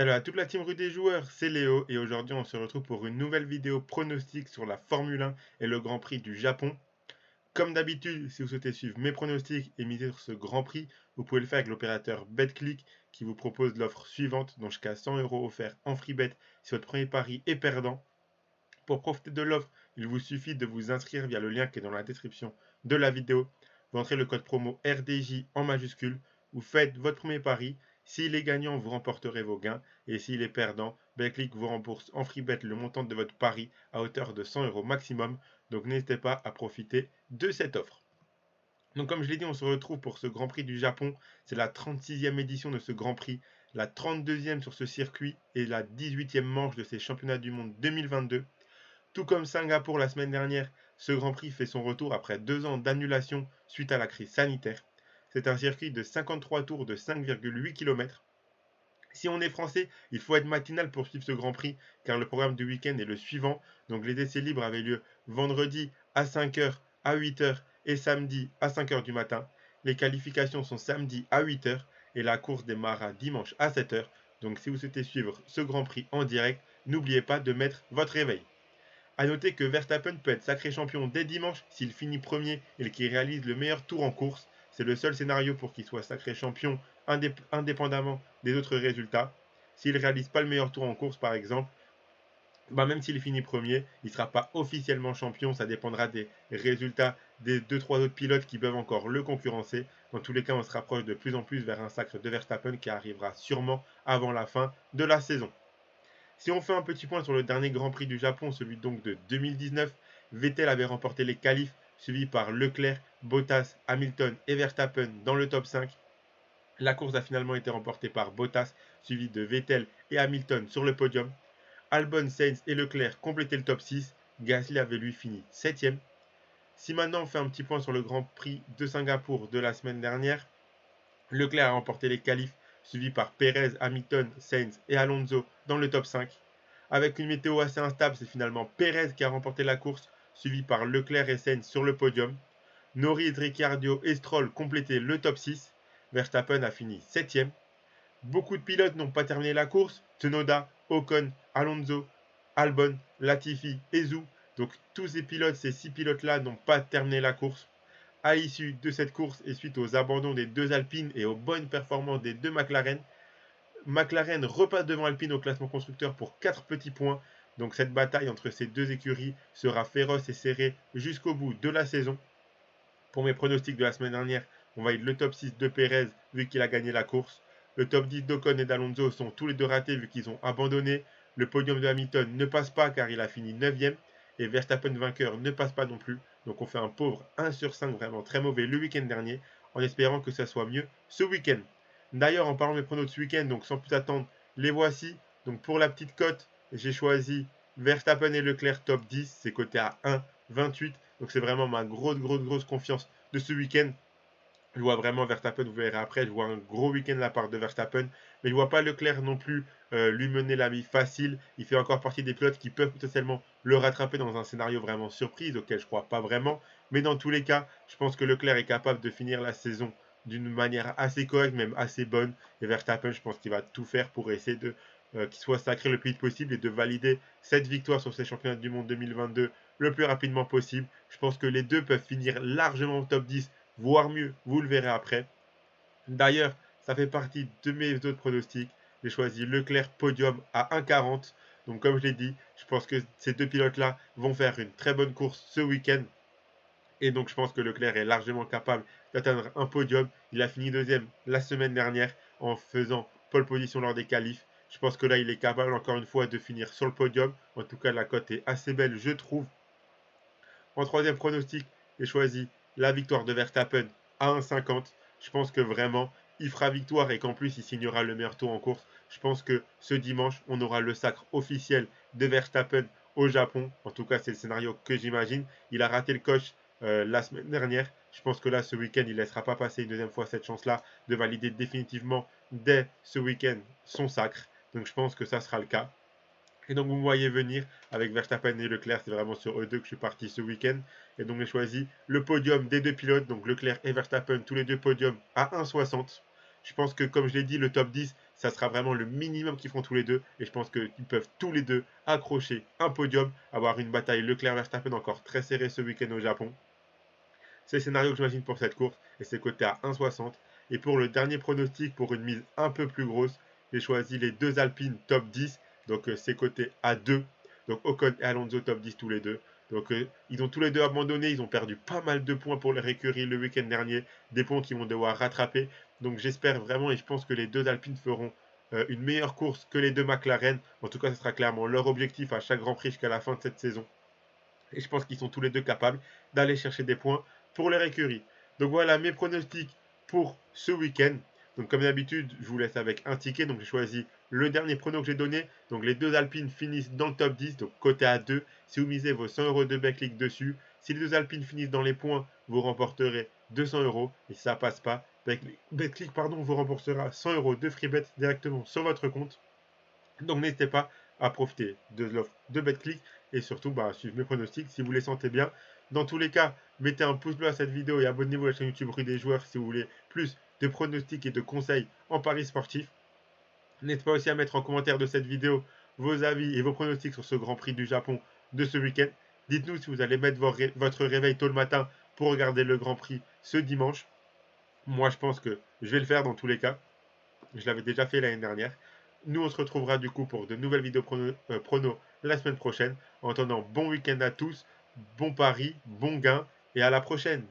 Salut à toute la team rue des joueurs, c'est Léo et aujourd'hui on se retrouve pour une nouvelle vidéo pronostic sur la Formule 1 et le Grand Prix du Japon. Comme d'habitude, si vous souhaitez suivre mes pronostics et miser sur ce Grand Prix, vous pouvez le faire avec l'opérateur BetClick qui vous propose l'offre suivante, donc jusqu'à 100 € offerts en free bet si votre premier pari est perdant. Pour profiter de l'offre, il vous suffit de vous inscrire via le lien qui est dans la description de la vidéo. Vous entrez le code promo RDJ en majuscule, vous faites votre premier pari. S'il est gagnant, vous remporterez vos gains. Et s'il est perdant, BetClick vous rembourse en free bet le montant de votre pari à hauteur de 100 € maximum. Donc n'hésitez pas à profiter de cette offre. Donc comme je l'ai dit, on se retrouve pour ce Grand Prix du Japon. C'est la 36e édition de ce Grand Prix, la 32e sur ce circuit et la 18e manche de ces championnats du monde 2022. Tout comme Singapour la semaine dernière, ce Grand Prix fait son retour après 2 ans d'annulation suite à la crise sanitaire. C'est un circuit de 53 tours de 5,8 km. Si on est français, il faut être matinal pour suivre ce Grand Prix, car le programme du week-end est le suivant. Donc les essais libres avaient lieu vendredi à 5h, à 8h et samedi à 5h du matin. Les qualifications sont samedi à 8h et la course démarra dimanche à 7h. Donc si vous souhaitez suivre ce Grand Prix en direct, n'oubliez pas de mettre votre réveil. A noter que Verstappen peut être sacré champion dès dimanche s'il finit premier et qu'il réalise le meilleur tour en course. C'est le seul scénario pour qu'il soit sacré champion indépendamment des autres résultats. S'il ne réalise pas le meilleur tour en course par exemple, même s'il finit premier, il ne sera pas officiellement champion, ça dépendra des résultats des deux-trois autres pilotes qui peuvent encore le concurrencer. Dans tous les cas, on se rapproche de plus en plus vers un sacre de Verstappen qui arrivera sûrement avant la fin de la saison. Si on fait un petit point sur le dernier Grand Prix du Japon, celui donc de 2019, Vettel avait remporté les qualifs, suivi par Leclerc, Bottas, Hamilton et Verstappen dans le top 5. La course a finalement été remportée par Bottas, suivi de Vettel et Hamilton sur le podium. Albon, Sainz et Leclerc complétaient le top 6. Gasly avait lui fini 7ème. Si maintenant on fait un petit point sur le Grand Prix de Singapour de la semaine dernière, Leclerc a remporté les qualifs, suivi par Perez, Hamilton, Sainz et Alonso dans le top 5. Avec une météo assez instable, c'est finalement Perez qui a remporté la course, suivi par Leclerc et Sainz sur le podium. Norris, Ricciardo et Stroll complétaient le top 6. Verstappen a fini 7ème. Beaucoup de pilotes n'ont pas terminé la course. Tsunoda, Ocon, Alonso, Albon, Latifi et Zhou. Donc tous ces pilotes, ces 6 pilotes-là n'ont pas terminé la course. À l'issue de cette course et suite aux abandons des deux Alpines et aux bonnes performances des deux McLaren, McLaren repasse devant Alpine au classement constructeur pour 4 petits points. Donc cette bataille entre ces deux écuries sera féroce et serrée jusqu'au bout de la saison. Pour mes pronostics de la semaine dernière, on va être le top 6 de Perez vu qu'il a gagné la course. Le top 10 d'Ocon et d'Alonso sont tous les deux ratés vu qu'ils ont abandonné. Le podium de Hamilton ne passe pas car il a fini 9ème. Et Verstappen vainqueur ne passe pas non plus. Donc on fait un pauvre 1 sur 5 vraiment très mauvais le week-end dernier en espérant que ça soit mieux ce week-end. D'ailleurs, en parlant de mes pronos de ce week-end, donc sans plus attendre, les voici. Donc pour la petite cote, j'ai choisi Verstappen et Leclerc top 10, c'est coté à 1,28. Donc c'est vraiment ma grosse confiance de ce week-end. Je vois vraiment Verstappen, vous verrez après, je vois un gros week-end de la part de Verstappen, mais je vois pas Leclerc non plus lui mener la vie facile. Il fait encore partie des pilotes qui peuvent potentiellement le rattraper dans un scénario vraiment surprise, auquel je crois pas vraiment. Mais dans tous les cas, je pense que Leclerc est capable de finir la saison d'une manière assez correcte, même assez bonne. Et Verstappen, je pense qu'il va tout faire pour essayer de qu'il soit sacré le plus vite possible et de valider cette victoire sur ces championnats du monde 2022 le plus rapidement possible. Je pense que les deux peuvent finir largement au top 10 voire mieux, vous le verrez après. D'ailleurs, ça fait partie de mes autres pronostics. J'ai choisi Leclerc podium à 1,40. Donc comme je l'ai dit, je pense que ces deux pilotes-là vont faire une très bonne course ce week-end. Et donc je pense que Leclerc est largement capable d'atteindre un podium. Il a fini deuxième la semaine dernière en faisant pole position lors des qualifs. Je pense que là, il est capable encore une fois de finir sur le podium. En tout cas, la cote est assez belle, je trouve. En troisième pronostic, j'ai choisi la victoire de Verstappen à 1,50. Je pense que vraiment, il fera victoire et qu'en plus, il signera le meilleur tour en course. Je pense que ce dimanche, on aura le sacre officiel de Verstappen au Japon. En tout cas, c'est le scénario que j'imagine. Il a raté le coche la semaine dernière. Je pense que là, ce week-end, il ne laissera pas passer une deuxième fois cette chance-là de valider définitivement dès ce week-end son sacre. Donc je pense que ça sera le cas. Et donc vous me voyez venir avec Verstappen et Leclerc, c'est vraiment sur eux deux que je suis parti ce week-end. Et donc j'ai choisi le podium des deux pilotes, donc Leclerc et Verstappen, tous les deux podiums à 1,60. Je pense que comme je l'ai dit, le top 10, ça sera vraiment le minimum qu'ils feront tous les deux. Et je pense qu'ils peuvent tous les deux accrocher un podium, avoir une bataille Leclerc-Verstappen encore très serrée ce week-end au Japon. C'est le scénario que j'imagine pour cette course et c'est coté à 1,60. Et pour le dernier pronostic, pour une mise un peu plus grosse, j'ai choisi les deux Alpines top 10. Donc c'est coté à 2. Donc Ocon et Alonso top 10 tous les deux. Donc ils ont tous les deux abandonné, ils ont perdu pas mal de points pour les écuries le week-end dernier, des points qu'ils vont devoir rattraper. Donc j'espère vraiment et je pense que les deux Alpines feront une meilleure course que les deux McLaren. En tout cas, ce sera clairement leur objectif à chaque Grand Prix jusqu'à la fin de cette saison. Et je pense qu'ils sont tous les deux capables d'aller chercher des points pour leur écurie. Donc voilà mes pronostics pour ce week-end. Donc comme d'habitude, je vous laisse avec un ticket. Donc j'ai choisi le dernier prono que j'ai donné. Donc les deux Alpines finissent dans le top 10, donc côté à 2. Si vous misez vos 100 euros de Betclic dessus, si les deux Alpines finissent dans les points, vous remporterez 200 euros. Et si ça passe pas, Betclic vous remboursera 100 euros de free bet directement sur votre compte. Donc n'hésitez pas à profiter de l'offre de BetClick et surtout suivre mes pronostics si vous les sentez bien. Dans tous les cas, mettez un pouce bleu à cette vidéo et abonnez-vous à la chaîne YouTube Rue des Joueurs si vous voulez plus de pronostics et de conseils en paris sportifs. N'hésitez pas aussi à mettre en commentaire de cette vidéo vos avis et vos pronostics sur ce Grand Prix du Japon de ce week-end. Dites-nous si vous allez mettre votre réveil tôt le matin pour regarder le Grand Prix ce dimanche. Moi, je pense que je vais le faire dans tous les cas. Je l'avais déjà fait l'année dernière. Nous, on se retrouvera du coup pour de nouvelles vidéos prono la semaine prochaine. En attendant, bon week-end à tous, bon pari, bon gain et à la prochaine.